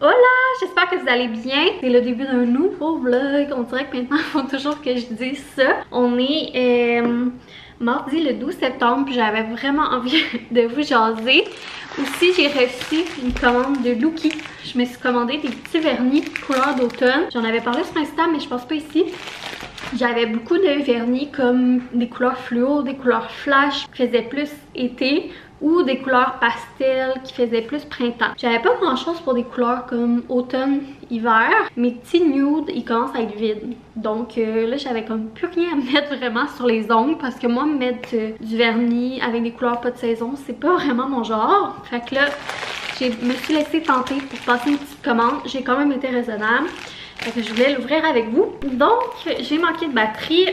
Hola, j'espère que vous allez bien. C'est le début d'un nouveau vlog. On dirait que maintenant il faut toujours que je dise ça. On est mardi le 12 septembre, puis j'avais vraiment envie de vous jaser. Aussi, j'ai reçu une commande de Looky. Je me suis commandé des petits vernis couleur d'automne. J'en avais parlé sur Insta, mais je pense pas ici. J'avais beaucoup de vernis comme des couleurs fluo, des couleurs flash qui faisaient plus été ou des couleurs pastel qui faisaient plus printemps. J'avais pas grand chose pour des couleurs comme automne, hiver. Mes petits nudes, ils commencent à être vides. Donc là, j'avais comme plus rien à mettre vraiment sur les ongles parce que moi, mettre du vernis avec des couleurs pas de saison, c'est pas vraiment mon genre. Fait que là, je me suis laissée tenter pour passer une petite commande. J'ai quand même été raisonnable. Fait que je voulais l'ouvrir avec vous. Donc, j'ai manqué de batterie.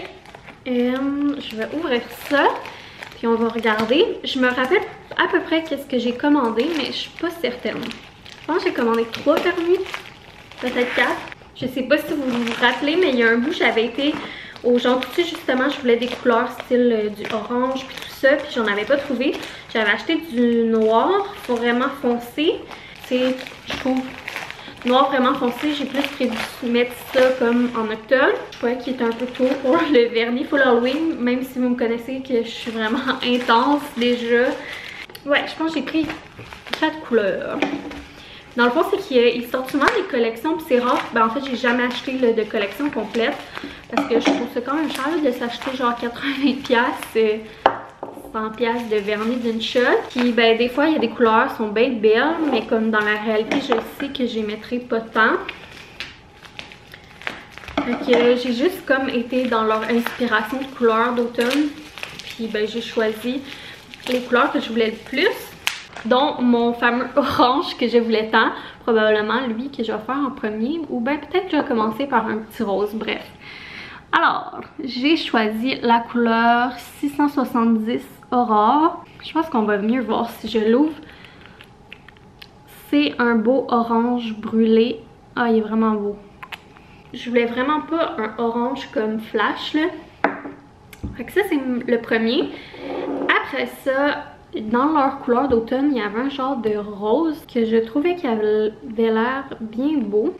Je vais ouvrir ça. Puis on va regarder. Je me rappelle à peu près qu'est-ce que j'ai commandé, mais je suis pas certaine. Je pense que j'ai commandé 3 vernis. Peut-être 4. Je sais pas si vous vous rappelez, mais il y a un bout, j'avais été au Jean Coutu, justement, je voulais des couleurs style du orange puis tout ça, puis j'en avais pas trouvé. J'avais acheté du noir, vraiment foncé. C'est, je trouve, noir vraiment foncé. J'ai plus prévu mettre ça comme en octobre. Je crois qu'il est un peu tôt pour le vernis full Halloween, même si vous me connaissez que je suis vraiment intense déjà. Ouais, je pense que j'ai pris 4 couleurs. Dans le fond, c'est qu'il sort souvent des collections, puis c'est rare. Ben, en fait, j'ai jamais acheté de collection complète parce que je trouve ça quand même cher de s'acheter genre 80$, 100$ de vernis d'une shot. Puis ben des fois il y a des couleurs qui sont bien belles, mais comme dans la réalité je sais que j'y mettrai pas tant. Fait que j'ai juste comme été dans leur inspiration de couleurs d'automne. Puis ben j'ai choisi les couleurs que je voulais le plus, dont mon fameux orange que je voulais tant. Probablement lui que je vais faire en premier, ou ben peut-être que je vais commencer par un petit rose, bref. Alors, j'ai choisi la couleur 670 Aurore. Je pense qu'on va mieux voir si je l'ouvre. C'est un beau orange brûlé. Ah, il est vraiment beau. Je voulais vraiment pas un orange comme flash, là. Fait que ça, c'est le premier. Après ça, dans leur couleur d'automne, il y avait un genre de rose que je trouvais qu'il avait l'air bien beau.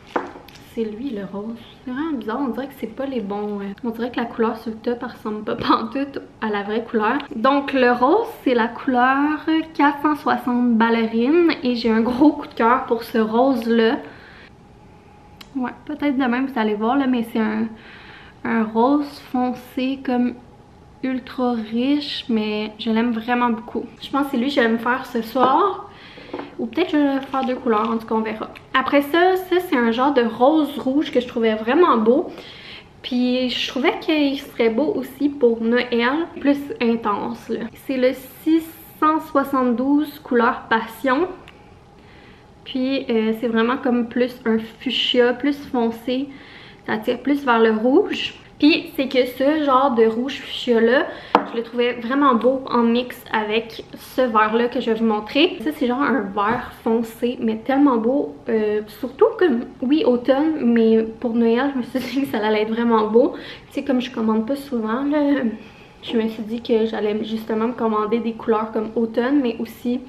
C'est lui le rose. C'est vraiment bizarre, on dirait que c'est pas les bons. On dirait que la couleur sur le top elle ressemble pas pantoute à la vraie couleur. Donc le rose c'est la couleur 460 ballerine et j'ai un gros coup de cœur pour ce rose là. Ouais, peut-être de même vous allez voir là, mais c'est un rose foncé comme ultra riche, mais je l'aime vraiment beaucoup. Je pense que c'est lui que je vais me faire ce soir. Ou peut-être je vais faire 2 couleurs, en tout cas on verra. Après ça c'est un genre de rose rouge que je trouvais vraiment beau. Puis je trouvais qu'il serait beau aussi pour Noël, plus intense. C'est le 672 couleur passion. Puis c'est vraiment comme plus un fuchsia, plus foncé. Ça tire plus vers le rouge. Puis c'est que ce genre de rouge fuchsia là, je le trouvais vraiment beau en mix avec ce vert là que je vais vous montrer. Ça c'est genre un vert foncé mais tellement beau, surtout comme oui automne, mais pour Noël je me suis dit que ça allait être vraiment beau. Tu sais, comme je commande pas souvent là, je me suis dit que j'allais justement me commander des couleurs comme automne, mais aussi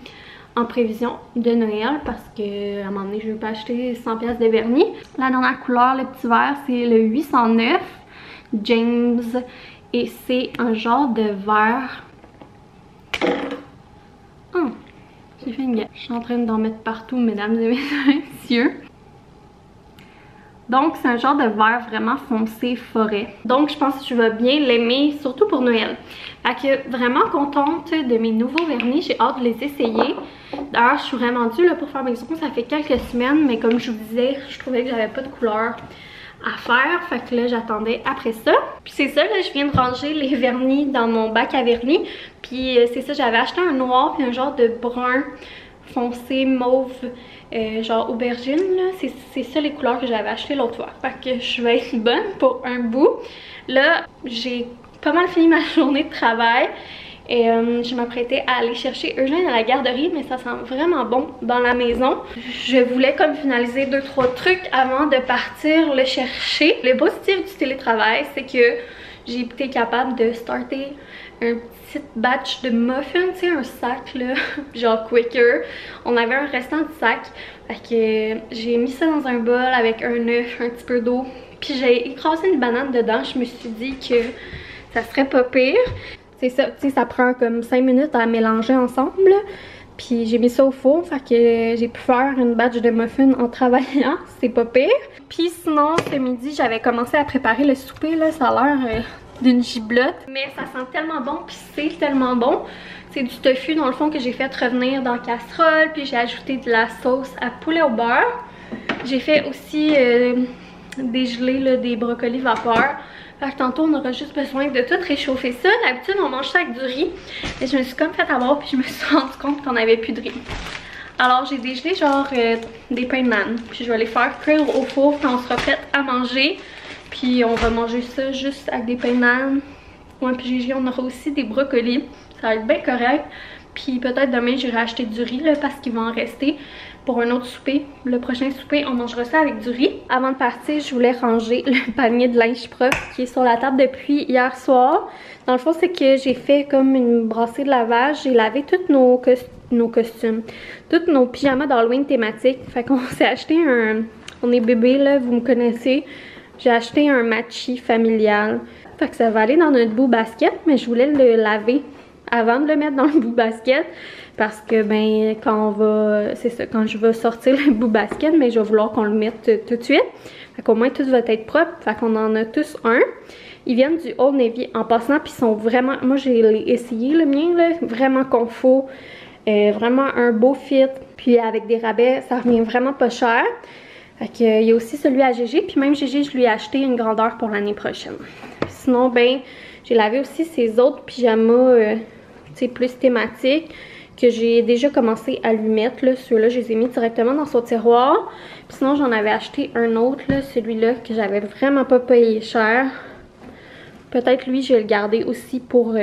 en prévision de Noël parce que à un moment donné je veux pas acheter 100$ de vernis. La dernière couleur, le petit vert, c'est le 809 James et c'est un genre de vert. Oh, j'ai fait une gueule. Je suis en train d'en mettre partout, mesdames et messieurs. Donc c'est un genre de vert vraiment foncé forêt. Donc je pense que je vais bien l'aimer, surtout pour Noël. Fait que vraiment contente de mes nouveaux vernis, j'ai hâte de les essayer. D'ailleurs je suis vraiment due là, pour faire mes ongles, ça fait quelques semaines, mais comme je vous disais, je trouvais que j'avais pas de couleur à faire, fait que là j'attendais après ça. Puis c'est ça, là je viens de ranger les vernis dans mon bac à vernis. Puis c'est ça, j'avais acheté un noir puis un genre de brun foncé mauve, genre aubergine là. C'est ça les couleurs que j'avais acheté l'autre fois. Fait que je vais être bonne pour un bout. Là j'ai pas mal fini ma journée de travail. Et je m'apprêtais à aller chercher Eugène à la garderie, mais ça sent vraiment bon dans la maison. Je voulais comme finaliser 2-3 trucs avant de partir le chercher. Le positif du télétravail, c'est que j'ai été capable de starter un petit batch de muffins, tu sais, un sac là, genre Quaker. On avait un restant de sac, Fait que j'ai mis ça dans un bol avec un œuf, un petit peu d'eau. Puis j'ai écrasé une banane dedans. Je me suis dit que ça serait pas pire. C'est ça, tu sais, ça prend comme 5 minutes à mélanger ensemble. Puis j'ai mis ça au four, fait que j'ai pu faire une batch de muffins en travaillant, c'est pas pire. Puis sinon, ce midi, j'avais commencé à préparer le souper, là, ça a l'air d'une giblotte. Mais ça sent tellement bon, puis c'est tellement bon. C'est du tofu, dans le fond, que j'ai fait revenir dans la casserole, puis j'ai ajouté de la sauce à poulet au beurre. J'ai fait aussi dégeler là, des brocolis vapeur. Fait que tantôt, on aura juste besoin de tout réchauffer ça. D'habitude, on mange ça avec du riz. Et je me suis comme fait avoir, puis je me suis rendu compte qu'on avait plus de riz. Alors, j'ai dégelé genre des pains de manne. Puis je vais les faire cuire au four quand on sera prête à manger. Puis on va manger ça juste avec des pains de manne. Ouais, puis on aura aussi des brocolis. Ça va être bien correct. Puis peut-être demain, j'irai acheter du riz là, parce qu'il va en rester pour un autre souper. Le prochain souper, on mangera ça avec du riz. Avant de partir, je voulais ranger le panier de linge propre qui est sur la table depuis hier soir. Dans le fond, c'est que j'ai fait comme une brassée de lavage. J'ai lavé tous nos costumes, tous nos pyjamas d'Halloween thématique. Fait qu'on s'est acheté un... On est bébé là, vous me connaissez. J'ai acheté un matchi familial. Fait que ça va aller dans notre bout basket, mais je voulais le laver avant de le mettre dans le bout basket. Parce que ben quand on va, c'est ça, quand je vais sortir le bout basket, mais je vais vouloir qu'on le mette tout de suite. Fait qu'au moins tout va être propre. Fait qu'on en a tous un. Ils viennent du Old Navy en passant, puis ils sont vraiment, moi j'ai essayé le mien là, vraiment confort, vraiment un beau fit. Puis avec des rabais, ça revient vraiment pas cher. Fait que, il y a aussi celui à Gégé, puis même Gégé, je lui ai acheté une grandeur pour l'année prochaine. Puis sinon, ben, j'ai lavé aussi ces autres pyjamas, tu sais, plus thématiques, que j'ai déjà commencé à lui mettre, là. Ceux-là, je les ai mis directement dans son tiroir. Puis sinon, j'en avais acheté un autre, là, celui-là, que j'avais vraiment pas payé cher. Peut-être lui, je vais le garder aussi pour...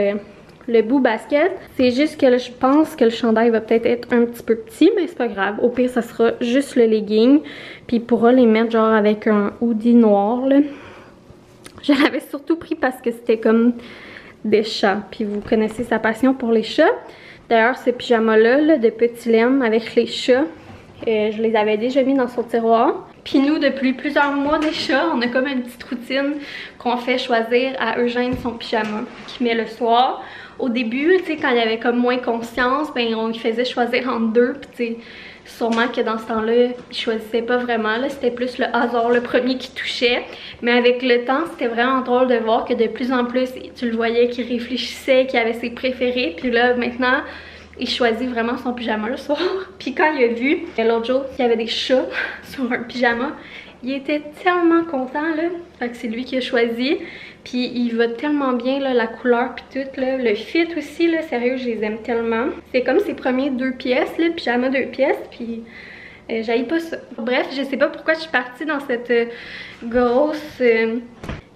le bout basket. C'est juste que là, je pense que le chandail va peut-être être un petit peu petit, mais c'est pas grave. Au pire, ça sera juste le legging. Puis il pourra les mettre genre avec un hoodie noir, là. Je l'avais surtout pris parce que c'était comme des chats. Puis vous connaissez sa passion pour les chats. D'ailleurs, ce pyjama-là, là, de petit laine avec les chats, je les avais déjà mis dans son tiroir. Puis nous, depuis plusieurs mois déjà, on a comme une petite routine qu'on fait choisir à Eugène son pyjama qu'il met le soir. Au début, tu sais, quand il y avait comme moins conscience, ben on lui faisait choisir entre deux. Puis tu sais, sûrement que dans ce temps-là, il choisissait pas vraiment. Là, c'était plus le hasard, le premier qui touchait. Mais avec le temps, c'était vraiment drôle de voir que de plus en plus, tu le voyais qu'il réfléchissait, qu'il avait ses préférés. Puis là, maintenant, il choisit vraiment son pyjama le soir. Puis quand il a vu l'autre jour qu'il y avait des chats sur un pyjama, il était tellement content là. Fait que c'est lui qui a choisi. Puis il va tellement bien là, la couleur puis tout là. Le fit aussi là, sérieux, je les aime tellement. C'est comme ses premiers 2 pièces là, pyjama 2 pièces. Puis j'haïs pas ça. Bref, je sais pas pourquoi je suis partie dans cette grosse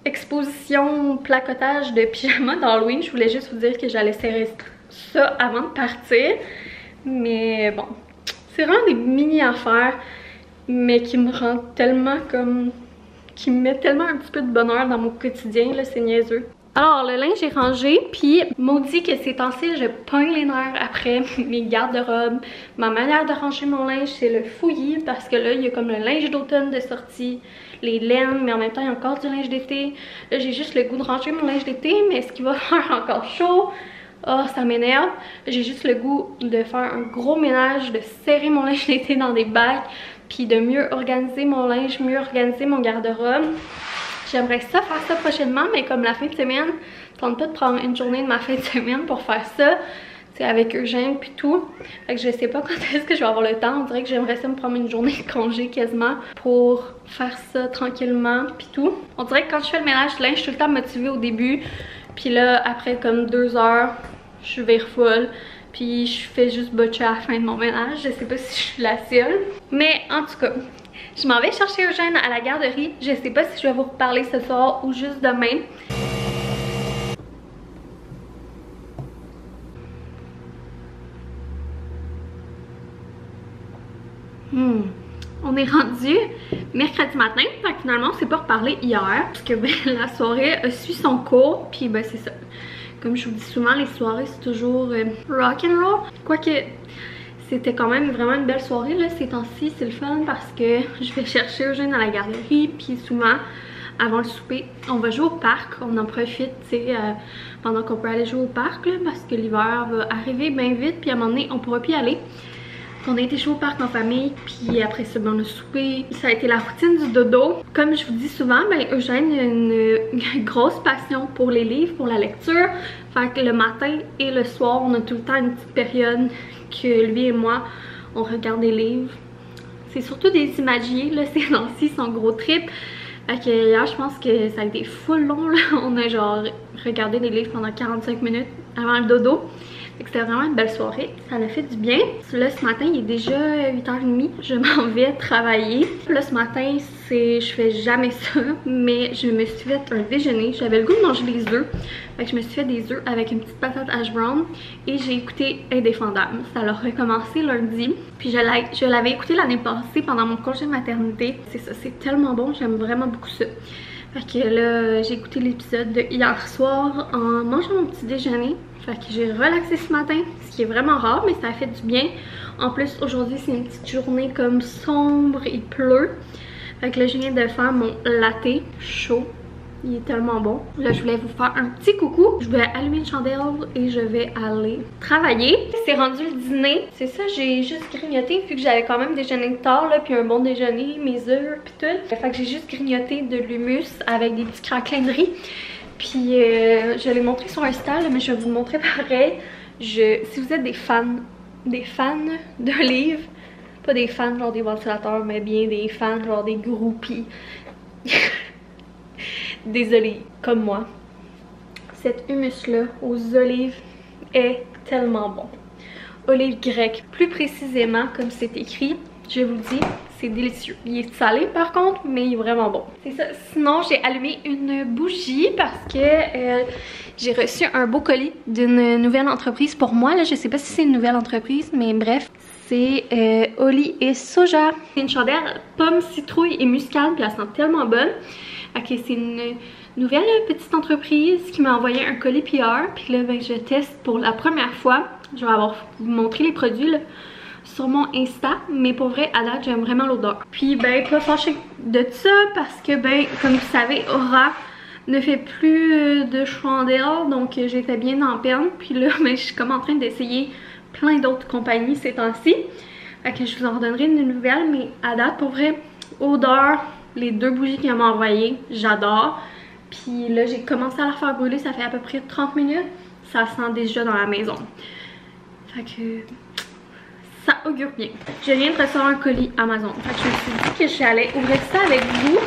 exposition placotage de pyjama d'Halloween. Je voulais juste vous dire que j'allais serrer ça avant de partir. Mais bon, c'est vraiment des mini affaires, mais qui me rendent tellement comme... qui me mettent tellement un petit peu de bonheur dans mon quotidien, là, c'est niaiseux. Alors, le linge est rangé, puis maudit que ces temps-ci, je pogne les nerfs après mes garde-robes. Ma manière de ranger mon linge, c'est le fouillis, parce que là, il y a comme le linge d'automne de sortie, les laines, mais en même temps, il y a encore du linge d'été. Là, j'ai juste le goût de ranger mon linge d'été, mais est-ce qu'il va faire encore chaud? Oh, ça m'énerve. J'ai juste le goût de faire un gros ménage, de serrer mon linge d'été dans des bacs, puis de mieux organiser mon linge, mieux organiser mon garde-robe. J'aimerais ça faire ça prochainement, mais comme la fin de semaine, je tente pas de prendre une journée de ma fin de semaine pour faire ça. C'est avec Eugène puis tout. Fait que je sais pas quand est-ce que je vais avoir le temps. On dirait que j'aimerais ça me prendre une journée de congé quasiment pour faire ça tranquillement puis tout. On dirait que quand je fais le ménage du linge, je suis tout le temps motivée au début. Puis là, après comme 2 heures, je vire folle. Puis je fais juste botcher à la fin de mon ménage. Je sais pas si je suis la seule. Mais en tout cas, je m'en vais chercher Eugène à la garderie. Je sais pas si je vais vous reparler ce soir ou juste demain. On est rendu mercredi matin. Fait que finalement, on s'est pas reparlé hier. Parce que ben, la soirée a suivi son cours. Puis ben c'est ça. Comme je vous dis souvent, les soirées c'est toujours rock'n'roll. Quoique, c'était quand même vraiment une belle soirée là, ces temps-ci. C'est le fun parce que je vais chercher Eugène à la garderie, puis souvent avant le souper on va jouer au parc, on en profite tu sais pendant qu'on peut aller jouer au parc là, parce que l'hiver va arriver bien vite, puis à un moment donné on pourra plus y aller. On a été jouer au parc en famille, puis après ça ben, on a soupé. Ça a été la routine du dodo. Comme je vous dis souvent, ben Eugène a une grosse passion pour les livres, pour la lecture. Fait que le matin et le soir on a tout le temps une petite période que lui et moi on regarde des livres. C'est surtout des imagiers là, ces temps-ci, son gros trip. Fait que hier je pense que ça a été full long là. On a genre regardé des livres pendant 45 minutes avant le dodo. C'était vraiment une belle soirée, ça m'a fait du bien. Là ce matin il est déjà 8h30, je m'en vais travailler. Là ce matin je fais jamais ça, mais je me suis fait un déjeuner. J'avais le goût de manger des œufs, fait que je me suis fait des œufs avec une petite patate hash brown et j'ai écouté Indéfendable. Ça a recommencé lundi, puis je l'avais écouté l'année passée pendant mon congé de maternité. C'est ça, c'est tellement bon, j'aime vraiment beaucoup ça. Fait que là, j'ai écouté l'épisode de hier soir en mangeant mon petit déjeuner. Fait que j'ai relaxé ce matin, ce qui est vraiment rare, mais ça a fait du bien. En plus, aujourd'hui, c'est une petite journée comme sombre, il pleut. Fait que là, je viens de faire mon latte chaud. Il est tellement bon. Là, je voulais vous faire un petit coucou. Je vais allumer une chandelle et je vais aller travailler. C'est rendu le dîner. C'est ça, j'ai juste grignoté vu que j'avais quand même déjeuné tard, là, puis un bon déjeuner, mes œufs, puis tout. Fait que j'ai juste grignoté de l'hummus avec des petits craquelins de riz. Puis je l'ai montré sur Insta, là, mais je vais vous le montrer pareil. Si vous êtes des fans de livres, pas des fans genre des ventilateurs, mais bien des fans genre des groupies. Désolée, comme moi. Cet hummus-là aux olives est tellement bon. Olives grecques, plus précisément comme c'est écrit, je vous le dis, c'est délicieux. Il est salé par contre, mais il est vraiment bon. C'est ça. Sinon, j'ai allumé une bougie parce que j'ai reçu un beau colis d'une nouvelle entreprise pour moi. Là, je sais pas si c'est une nouvelle entreprise, mais bref. C'est Oli et Soja. C'est une chandelle pomme, citrouille et muscade, puis elle sent tellement bonne. Ok, c'est une nouvelle petite entreprise qui m'a envoyé un colis PR. Puis là, ben, je teste pour la première fois. Je vais vous montrer les produits là, sur mon Insta. Mais pour vrai, à date, j'aime vraiment l'odeur. Puis ben, pas fâchée de ça parce que ben, comme vous savez, Aura ne fait plus de chandelle. Donc j'étais bien en peine. Puis là, ben, je suis comme en train d'essayer plein d'autres compagnies ces temps-ci. Fait que je vous en redonnerai une nouvelle. Mais à date, pour vrai, odeur... Les deux bougies qu'elle m'a envoyées, j'adore. Puis là, j'ai commencé à la faire brûler, ça fait à peu près 30 minutes. Ça sent déjà dans la maison. Fait que ça augure bien. Je viens de recevoir un colis Amazon. Fait que je me suis dit que j'allais ouvrir ça avec vous.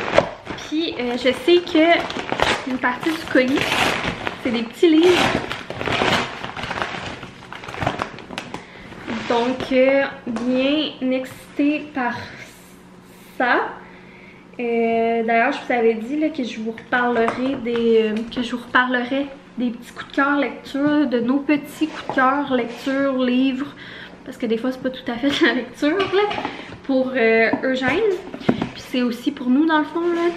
Puis je sais que une partie du colis, c'est des petits livres. Donc, bien excitée par ça. D'ailleurs, je vous avais dit là, que je vous reparlerai des petits coups de cœur lecture, de nos petits coups de cœur lecture, livres, parce que des fois c'est pas tout à fait de la lecture là, pour Eugène, puis c'est aussi pour nous dans le fond là.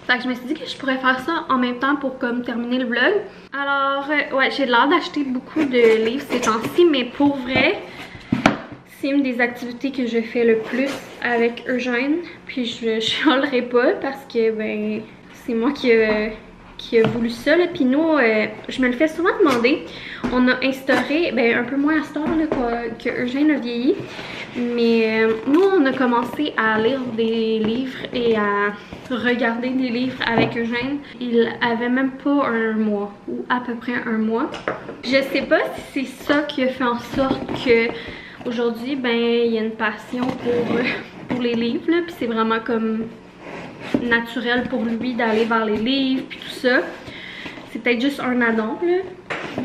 Fait que je me suis dit que je pourrais faire ça en même temps pour comme terminer le vlog. Alors ouais, j'ai l'air d'acheter beaucoup de livres ces temps-ci, mais pour vrai, c'est une des activités que je fais le plus avec Eugène. Puis je chialerai pas parce que ben c'est moi qui a voulu ça. Là. Puis nous, je me le fais souvent demander. On a instauré, ben un peu moins à ce temps là, que Eugène a vieilli. Mais nous, on a commencé à lire des livres et à regarder des livres avec Eugène. Il avait même pas un mois, ou à peu près un mois. Je sais pas si c'est ça qui a fait en sorte que aujourd'hui, ben, il y a une passion pour les livres, puis c'est vraiment comme naturel pour lui d'aller vers les livres, puis tout ça. C'est peut-être juste un addon, là.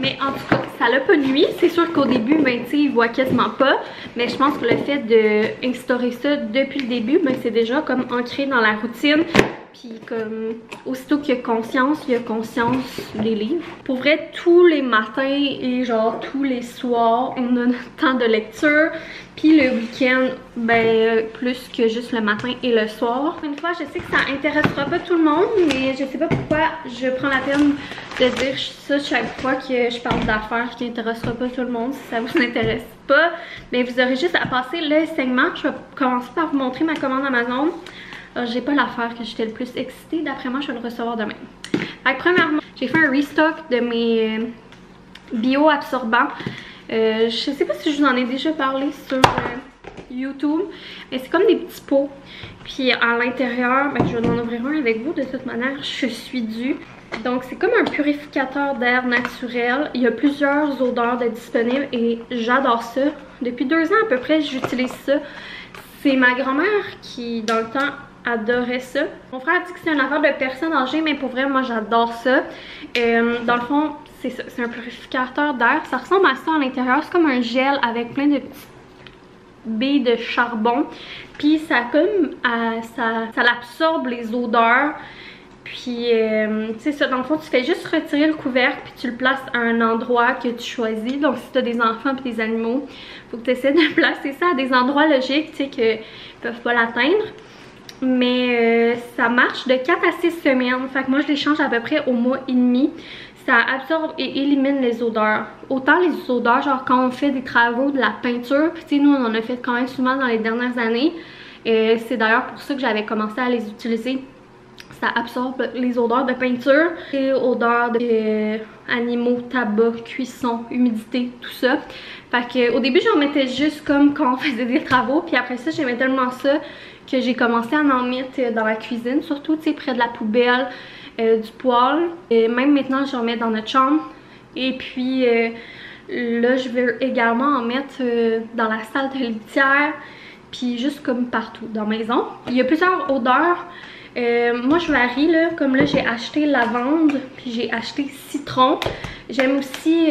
Mais en tout cas, ça l'a pas nuit. C'est sûr qu'au début, ben, tu sais, il voit quasiment pas. Mais je pense que le fait d'instaurer ça depuis le début, ben, c'est déjà comme ancré dans la routine. Puis comme, aussitôt qu'il y a conscience, il y a conscience les livres. Pour vrai, tous les matins et genre tous les soirs, on a notre temps de lecture. Puis le week-end, ben plus que juste le matin et le soir. Une fois, je sais que ça intéressera pas tout le monde, mais je sais pas pourquoi je prends la peine de dire ça chaque fois que je parle d'affaires qui intéressera pas tout le monde. Si ça vous intéresse pas, mais vous aurez juste à passer le segment. Je vais commencer par vous montrer ma commande Amazon. J'ai pas l'affaire que j'étais le plus excitée. D'après moi, je vais le recevoir demain. Fait que premièrement, j'ai fait un restock de mes bio-absorbants. Je sais pas si je vous en ai déjà parlé sur YouTube, mais c'est comme des petits pots. Puis à l'intérieur, ben, je vais en ouvrir un avec vous. De toute manière, je suis due. Donc c'est comme un purificateur d'air naturel. Il y a plusieurs odeurs de disponibles et j'adore ça. Depuis 2 ans à peu près, j'utilise ça. C'est ma grand-mère qui, dans le temps, adorait ça. Mon frère dit que c'est une affaire de personnes âgées, mais pour vrai, moi j'adore ça. Dans le fond, c'est ça, c'est un purificateur d'air. Ça ressemble à ça à l'intérieur. C'est comme un gel avec plein de petites billes de charbon. Puis ça comme ça absorbe les odeurs. Puis c'est ça, dans le fond, tu fais juste retirer le couvercle puis tu le places à un endroit que tu choisis. Donc si tu as des enfants et des animaux, faut que tu essaies de placer ça à des endroits logiques, tu sais, qu'ils peuvent pas l'atteindre. Mais ça marche de 4 à 6 semaines. Fait que moi je les change à peu près au mois et demi. Ça absorbe et élimine les odeurs. Autant les odeurs, genre quand on fait des travaux, de la peinture, puis tu sais, nous on en a fait quand même souvent dans les dernières années. C'est d'ailleurs pour ça que j'avais commencé à les utiliser. Ça absorbe les odeurs de peinture, les odeurs d'animaux, tabac, cuisson, humidité, tout ça. Fait que au début j'en mettais juste comme quand on faisait des travaux, puis après ça j'aimais tellement ça que j'ai commencé à en mettre dans la cuisine, surtout tu sais près de la poubelle, du poêle. Et même maintenant j'en mets dans notre chambre. Et puis là je vais également en mettre dans la salle de litière, puis juste comme partout dans la maison. Il y a plusieurs odeurs. Moi je varie là, comme là j'ai acheté lavande puis j'ai acheté citron. J'aime aussi,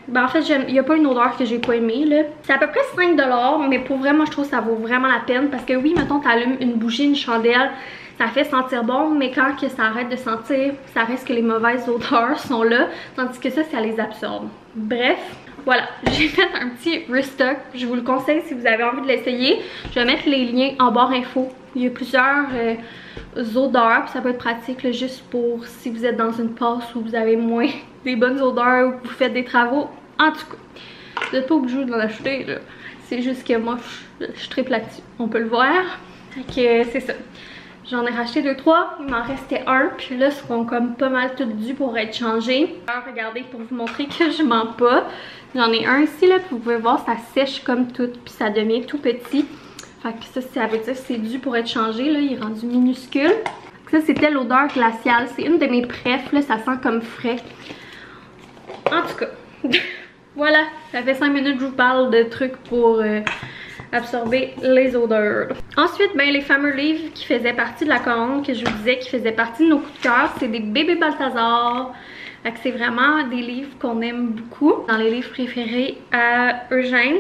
ben en fait il n'y a pas une odeur que j'ai pas aimée là. C'est à peu près 5 $, mais pour vrai moi je trouve que ça vaut vraiment la peine. Parce que oui, mettons t'allumes une bougie, une chandelle, ça fait sentir bon, mais quand que ça arrête de sentir, ça reste que les mauvaises odeurs sont là. Tandis que ça les absorbe. Bref, voilà, j'ai fait un petit restock. Je vous le conseille si vous avez envie de l'essayer. Je vais mettre les liens en barre info. Il y a plusieurs odeurs, puis ça peut être pratique là, juste pour si vous êtes dans une passe où vous avez moins des bonnes odeurs ou que vous faites des travaux. En tout cas, vous n'êtes pas obligé d'en acheter là. C'est juste que moi je triple là-dessus. On peut le voir. Fait que c'est ça. J'en ai racheté 2-3, il m'en restait un, puis là, ils seront comme pas mal toutes dues pour être changées. Alors, regardez, pour vous montrer que je mens pas, j'en ai un ici, là, puis vous pouvez voir, ça sèche comme tout, puis ça devient tout petit. Fait que ça veut dire que c'est dû pour être changé, là, il est rendu minuscule. Ça, c'était l'odeur glaciale, c'est une de mes préfs, là, ça sent comme frais. En tout cas, voilà, ça fait 5 minutes que je vous parle de trucs pour absorber les odeurs. Ensuite, ben, les fameux livres qui faisaient partie de la commande que je vous disais, qui faisaient partie de nos coups de cœur, c'est des bébés Balthazar. C'est vraiment des livres qu'on aime beaucoup. Dans les livres préférés à Eugène.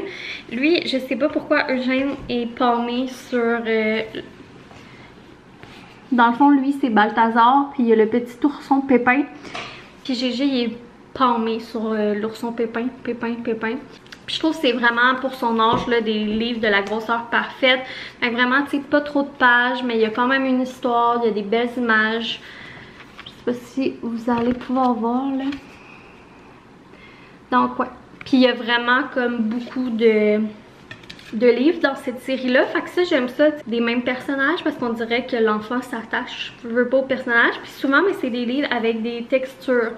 Lui, je sais pas pourquoi Eugène est palmé sur... Dans le fond, lui, c'est Balthazar, puis il y a le petit ourson Pépin. Puis Gégé, il est palmé sur l'ourson Pépin. Puis je trouve que c'est vraiment pour son âge là, des livres de la grosseur parfaite. Donc vraiment, tu sais, pas trop de pages, mais il y a quand même une histoire, il y a des belles images. Je sais pas si vous allez pouvoir voir là. Donc ouais. Puis il y a vraiment comme beaucoup de livres dans cette série-là. Fait que ça, j'aime ça, des mêmes personnages parce qu'on dirait que l'enfant s'attache, veut pas au personnage. Puis souvent, mais c'est des livres avec des textures,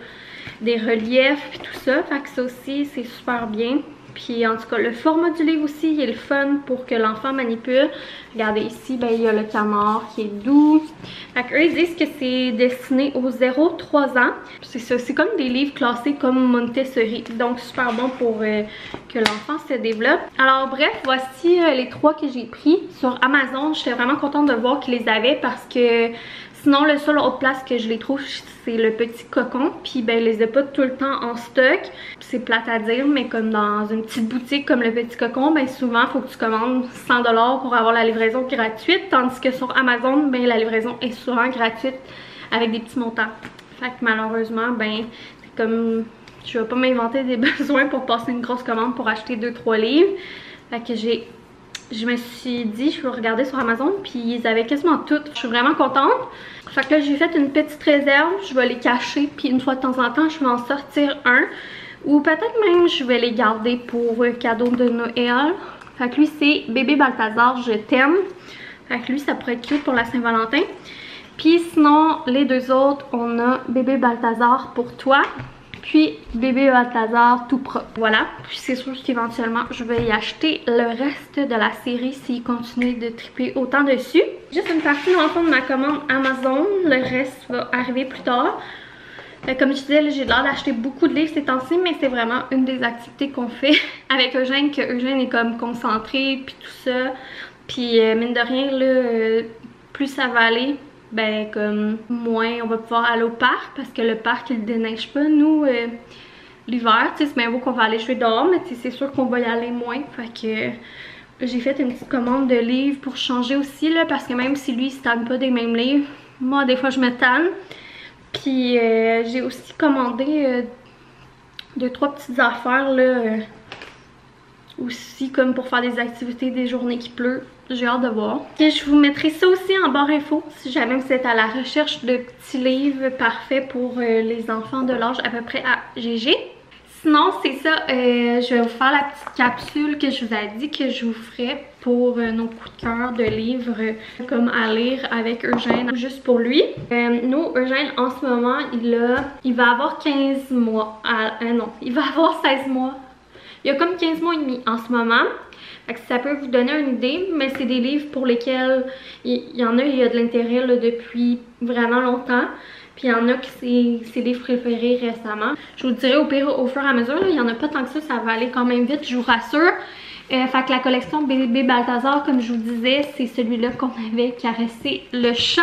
des reliefs et tout ça. Fait que ça aussi, c'est super bien. Puis en tout cas, le format du livre aussi, il est le fun pour que l'enfant manipule. Regardez ici, ben, il y a le canard qui est doux. Fait qu'eux, ils disent que c'est destiné aux 0-3 ans. C'est ça, c'est comme des livres classés comme Montessori. Donc super bon pour que l'enfant se développe. Alors bref, voici les 3 que j'ai pris sur Amazon. J'étais vraiment contente de voir qu'ils les avaient parce que sinon le seul autre place que je les trouve c'est le Petit Cocon. Puis ben ils les ont pas tout le temps en stock. C'est plate à dire mais comme dans une petite boutique comme le Petit Cocon, ben souvent il faut que tu commandes 100 $ pour avoir la livraison gratuite. Tandis que sur Amazon, ben la livraison est souvent gratuite avec des petits montants. Fait que malheureusement, ben c'est comme... Je vais pas m'inventer des besoins pour passer une grosse commande pour acheter 2-3 livres. Fait que je me suis dit, je vais regarder sur Amazon, puis ils avaient quasiment toutes. Je suis vraiment contente. Fait que là, j'ai fait une petite réserve. Je vais les cacher, puis une fois de temps en temps, je vais en sortir un. Ou peut-être même, je vais les garder pour cadeau de Noël. Fait que lui, c'est Bébé Balthazar, je t'aime. Fait que lui, ça pourrait être cute pour la Saint-Valentin. Puis sinon, les 2 autres, on a Bébé Balthazar pour toi. Puis Bébé Balthazar tout propre. Voilà. Puis c'est sûr qu'éventuellement je vais y acheter le reste de la série s'il continue de triper autant dessus. Juste une partie dans le fond de ma commande Amazon. Le reste va arriver plus tard. Comme je disais, j'ai l'air d'acheter beaucoup de livres ces temps-ci, mais c'est vraiment une des activités qu'on fait avec Eugène, que Eugène est comme concentré puis tout ça. Puis mine de rien, là, plus ça va aller, ben comme moins on va pouvoir aller au parc parce que le parc il déneige pas nous l'hiver, tu sais c'est bien beau qu'on va aller jouer dehors mais c'est sûr qu'on va y aller moins. Fait que j'ai fait une petite commande de livres pour changer aussi là parce que même si lui il se tanne pas des mêmes livres, moi des fois je me tanne. Puis j'ai aussi commandé 2-3 petites affaires là aussi comme pour faire des activités des journées qui pleut. J'ai hâte de voir. Et je vous mettrai ça aussi en barre info si jamais vous êtes à la recherche de petits livres parfaits pour les enfants de l'âge à peu près à GG. Sinon c'est ça, je vais vous faire la petite capsule que je vous ai dit que je vous ferai pour nos coups de cœur de livres comme à lire avec Eugène, juste pour lui. Nous, Eugène en ce moment il va avoir 15 mois, non, il va avoir 16 mois. Il y a comme 15 mois et demi en ce moment. Fait que ça peut vous donner une idée, mais c'est des livres pour lesquels il y en a de l'intérêt depuis vraiment longtemps. Puis il y en a qui c'est ses livres préférés récemment. Je vous dirai au pire au fur et à mesure, il n'y en a pas tant que ça va aller quand même vite, je vous rassure. Fait que la collection Bébé Balthazar, comme je vous disais, c'est celui-là qu'on avait caressé le chat.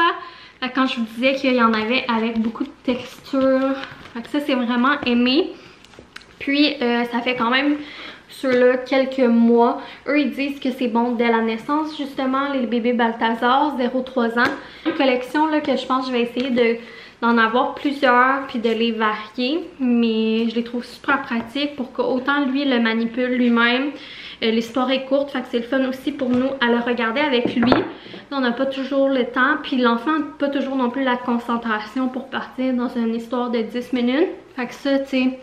Fait que quand je vous disais qu'il y en avait avec beaucoup de texture. Fait que ça c'est vraiment aimé. Puis ça fait quand même ceux-là quelques mois. Eux ils disent que c'est bon dès la naissance justement, les bébés Balthazar 0-3 ans. Une collection là, que je pense que je vais essayer d'en avoir plusieurs puis de les varier. Mais je les trouve super pratiques pour qu'autant lui le manipule lui-même. L'histoire est courte, fait que c'est le fun aussi pour nous à le regarder avec lui. On n'a pas toujours le temps, puis l'enfant n'a pas toujours non plus la concentration pour partir dans une histoire de 10 minutes. Fait que ça, tu sais,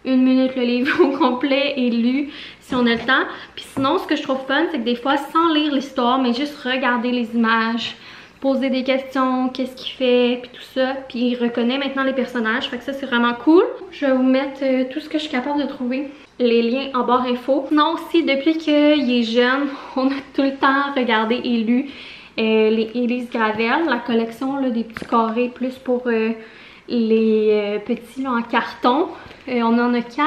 1 minute le livre au complet est lu si on a le temps. Puis sinon, ce que je trouve fun, c'est que des fois, sans lire l'histoire, mais juste regarder les images, poser des questions, qu'est-ce qu'il fait, puis tout ça. Puis il reconnaît maintenant les personnages, fait que ça c'est vraiment cool. Je vais vous mettre tout ce que je suis capable de trouver, les liens en barre info. Sinon aussi, depuis qu'il est jeune, on a tout le temps regardé et lu les Élise Gravel, la collection là, des petits carrés plus pour les petits là, en carton. On en a 4,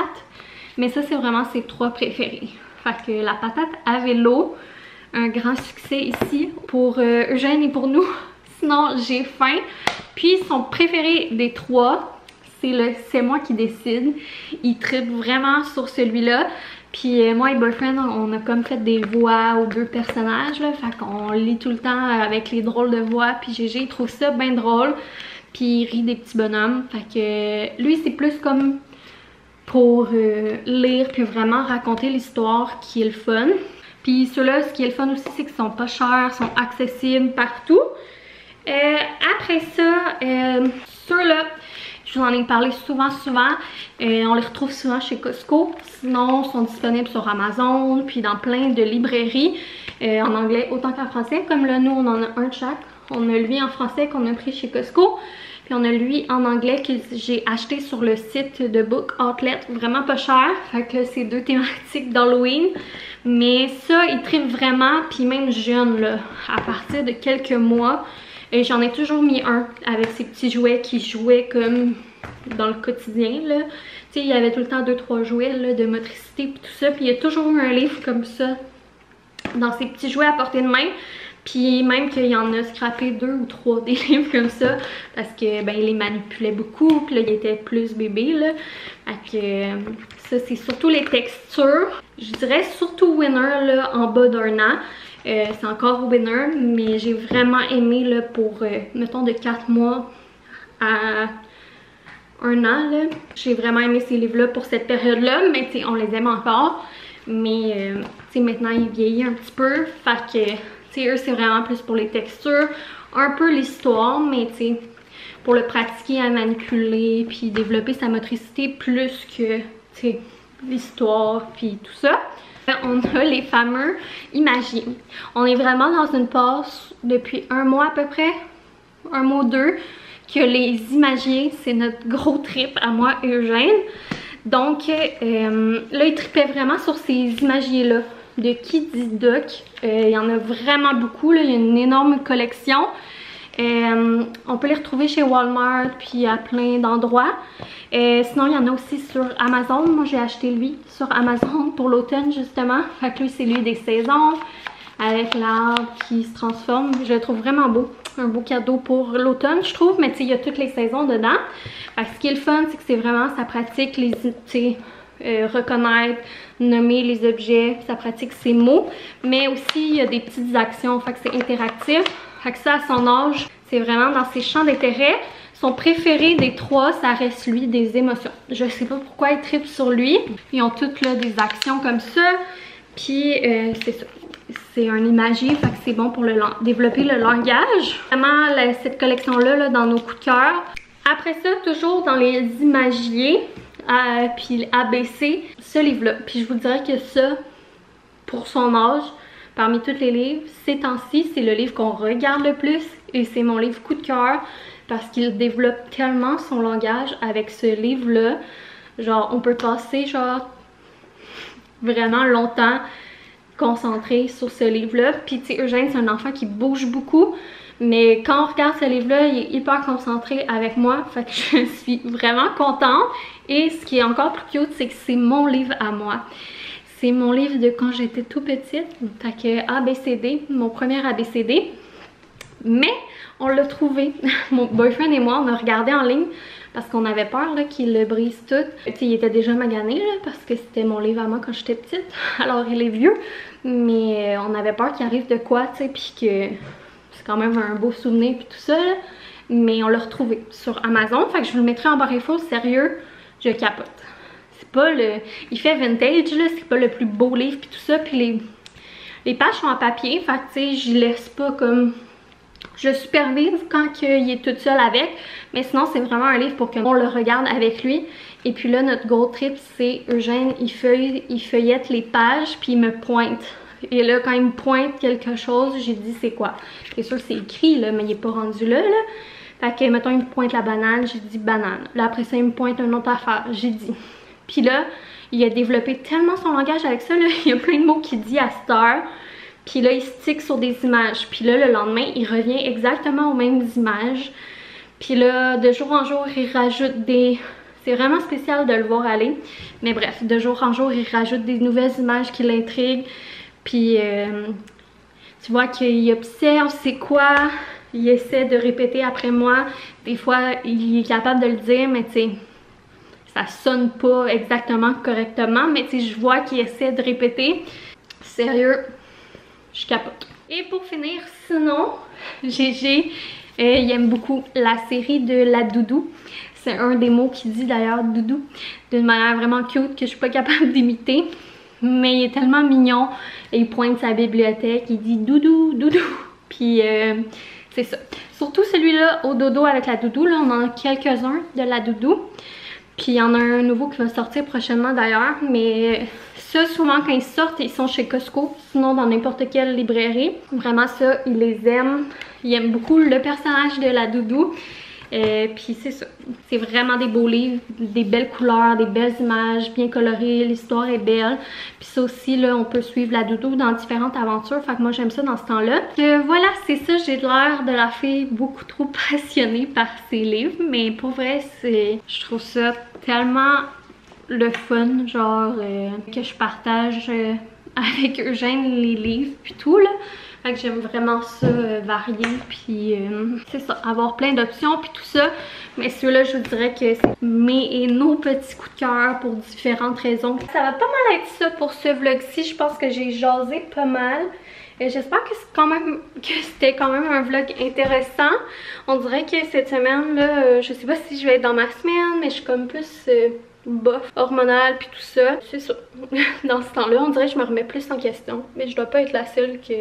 mais ça c'est vraiment ses 3 préférés. Fait que la patate à vélo, un grand succès ici pour Eugène et pour nous. Sinon j'ai faim. Puis son préféré des 3, c'est moi qui décide. Il tripe vraiment sur celui-là. Puis moi et Boyfriend, on a comme fait des voix aux 2 personnages là. Fait qu'on lit tout le temps avec les drôles de voix. Puis GG il trouve ça bien drôle. Puis il rit des petits bonhommes. Fait que lui c'est plus comme pour lire puis vraiment raconter l'histoire qui est le fun. Puis ceux-là, ce qui est le fun aussi, c'est qu'ils sont pas chers, sont accessibles partout. Après ça, ceux-là, je vous en ai parlé souvent. On les retrouve souvent chez Costco. Sinon, ils sont disponibles sur Amazon, puis dans plein de librairies, en anglais autant qu'en français. Comme là, nous, on en a un de chaque. On a lui en français qu'on a pris chez Costco. Puis on a lui en anglais que j'ai acheté sur le site de Book Outlet, vraiment pas cher. Fait que c'est 2 thématiques d'Halloween. Mais ça, il tripe vraiment, puis même jeune, là, à partir de quelques mois. J'en ai toujours mis un avec ces petits jouets qui jouaient comme dans le quotidien, là. Tu sais, il y avait tout le temps 2-3 jouets là, de motricité et tout ça. Puis il y a toujours eu un livre comme ça dans ces petits jouets à portée de main. Puis même qu'il y en a scrappé 2 ou 3 des livres comme ça. Parce que ben il les manipulait beaucoup. Puis là il était plus bébé là. Fait que ça c'est surtout les textures. Je dirais surtout Winner là en bas d'1 an. C'est encore Winner. Mais j'ai vraiment aimé là pour mettons de 4 mois à 1 an là. J'ai vraiment aimé ces livres là pour cette période là. Mais tu sais on les aime encore. Mais tu sais maintenant il vieillit un petit peu. Fait que t'sais, eux c'est vraiment plus pour les textures, un peu l'histoire, mais tu sais, pour le pratiquer à manipuler, puis développer sa motricité plus que, tu sais, l'histoire, puis tout ça. On a les fameux Imagier. On est vraiment dans une passe depuis 1 mois à peu près, 1 mois ou 2, que les Imagier, c'est notre gros trip à moi et Eugène. Donc là, il tripait vraiment sur ces Imagiers-là. De Kiddy Duck. Il y en a vraiment beaucoup, là. Il y a une énorme collection. On peut les retrouver chez Walmart puis à plein d'endroits. Sinon, il y en a aussi sur Amazon. Moi, j'ai acheté lui sur Amazon pour l'automne, justement. Fait que lui, c'est lui des saisons avec l'arbre qui se transforme. Je le trouve vraiment beau. Un beau cadeau pour l'automne, je trouve. Mais tu sais, il y a toutes les saisons dedans. Fait que ce qui est le fun, c'est que c'est vraiment sa pratique, les reconnaître, nommer les objets, ça pratique ses mots, mais aussi il y a des petites actions, fait que c'est interactif. Fait que ça à son âge, c'est vraiment dans ses champs d'intérêt. Son préféré des 3, ça reste lui des émotions. Je sais pas pourquoi il tripe sur lui. Ils ont toutes là des actions comme ça. Puis c'est ça. C'est un imagier, fait que c'est bon pour développer le langage. Vraiment cette collection-là là, dans nos coups de cœur. Après ça, toujours dans les imagiers, puis ABC, ce livre-là. Puis je vous dirais que ça, pour son âge, parmi tous les livres, ces temps-ci, c'est le livre qu'on regarde le plus. Et c'est mon livre coup de cœur parce qu'il développe tellement son langage avec ce livre-là. Genre, on peut passer genre vraiment longtemps concentré sur ce livre-là. Puis tu sais, Eugène, c'est un enfant qui bouge beaucoup. Mais quand on regarde ce livre-là, il est hyper concentré avec moi. Fait que je suis vraiment contente. Et ce qui est encore plus cute, c'est que c'est mon livre à moi. C'est mon livre de quand j'étais tout petite. Fait que ABCD, mon premier ABCD. Mais on l'a trouvé. Mon boyfriend et moi, on a regardé en ligne parce qu'on avait peur qu'il le brise tout. Tu sais, il était déjà magané là, parce que c'était mon livre à moi quand j'étais petite. Alors il est vieux. Mais on avait peur qu'il arrive de quoi, tu sais, puis que... C'est quand même un beau souvenir puis tout ça là. Mais on l'a retrouvé sur Amazon. Fait que je vous le mettrai en barre info. Sérieux, je capote. C'est pas le... Il fait vintage là. C'est pas le plus beau livre puis tout ça. Puis les pages sont en papier. Fait que tu sais, je laisse pas comme... Je supervise quand il est tout seul avec. Mais sinon, c'est vraiment un livre pour qu'on le regarde avec lui. Et puis là, notre gold trip, c'est Eugène, il feuillette les pages puis il me pointe. Et là, quand il me pointe quelque chose, j'ai dit c'est quoi. C'est sûr que c'est écrit là, mais il est pas rendu là. Fait que, mettons, il me pointe la banane, j'ai dit banane. Là, après ça, il me pointe une autre affaire, j'ai dit. Puis là, il a développé tellement son langage avec ça, là. Il y a plein de mots qu'il dit à cette heure. Puis là, il stick sur des images. Puis là, le lendemain, il revient exactement aux mêmes images. Puis là, de jour en jour, il rajoute des... C'est vraiment spécial de le voir aller. Mais bref, de jour en jour, il rajoute des nouvelles images qui l'intriguent. Puis, tu vois qu'il observe c'est quoi, il essaie de répéter après moi. Des fois, il est capable de le dire, mais tu sais, ça sonne pas exactement correctement. Mais tu sais, je vois qu'il essaie de répéter. Sérieux, je capote. Et pour finir, sinon, GG, il aime beaucoup la série de la doudou. C'est un des mots qu'il dit d'ailleurs, doudou, d'une manière vraiment cute que je suis pas capable d'imiter. Mais il est tellement mignon et il pointe sa bibliothèque, il dit doudou, doudou. Puis c'est ça. Surtout celui-là au dodo avec la doudou, là on en a quelques-uns de la doudou. Puis il y en a un nouveau qui va sortir prochainement d'ailleurs. Mais ça, souvent quand ils sortent, ils sont chez Costco, sinon dans n'importe quelle librairie. Vraiment ça, il les aime. Il aime beaucoup le personnage de la doudou. Puis c'est ça, c'est vraiment des beaux livres, des belles couleurs, des belles images, bien colorées, l'histoire est belle. Puis ça aussi, là, on peut suivre la doudou dans différentes aventures, fait que moi j'aime ça dans ce temps-là. Voilà, c'est ça, j'ai l'air de la fille beaucoup trop passionnée par ces livres, mais pour vrai, je trouve ça tellement le fun, genre, que je partage avec Eugène les livres puis tout, là. Fait que j'aime vraiment ça, varier, puis c'est ça, avoir plein d'options puis tout ça. Mais ceux-là, je vous dirais que c'est mes et nos petits coups de cœur pour différentes raisons. Ça va pas mal être ça pour ce vlog-ci. Je pense que j'ai jasé pas mal. J'espère que c'était quand même un vlog intéressant. On dirait que cette semaine, là, je sais pas si je vais être dans ma semaine, mais je suis comme plus bof, hormonale puis tout ça. C'est ça. Dans ce temps-là, on dirait que je me remets plus en question. Mais je dois pas être la seule que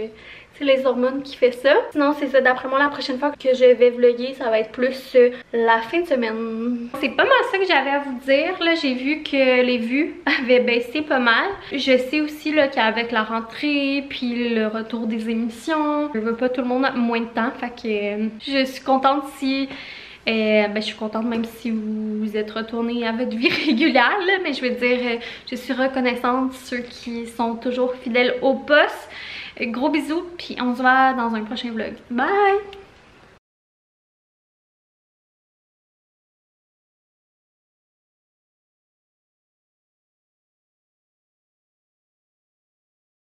c'est les hormones qui fait ça. Sinon, c'est ça. D'après moi, la prochaine fois que je vais vlogger, ça va être plus la fin de semaine. C'est pas mal ça que j'avais à vous dire. Là, j'ai vu que les vues avaient baissé pas mal. Je sais aussi là qu'avec la rentrée, puis le retour des émissions, je veux pas, tout le monde a moins de temps. Fait que je suis contente si... je suis contente même si vous êtes retournés à votre vie régulière, là, mais je veux dire, je suis reconnaissante ceux qui sont toujours fidèles au poste. Gros bisous, puis on se voit dans un prochain vlog. Bye!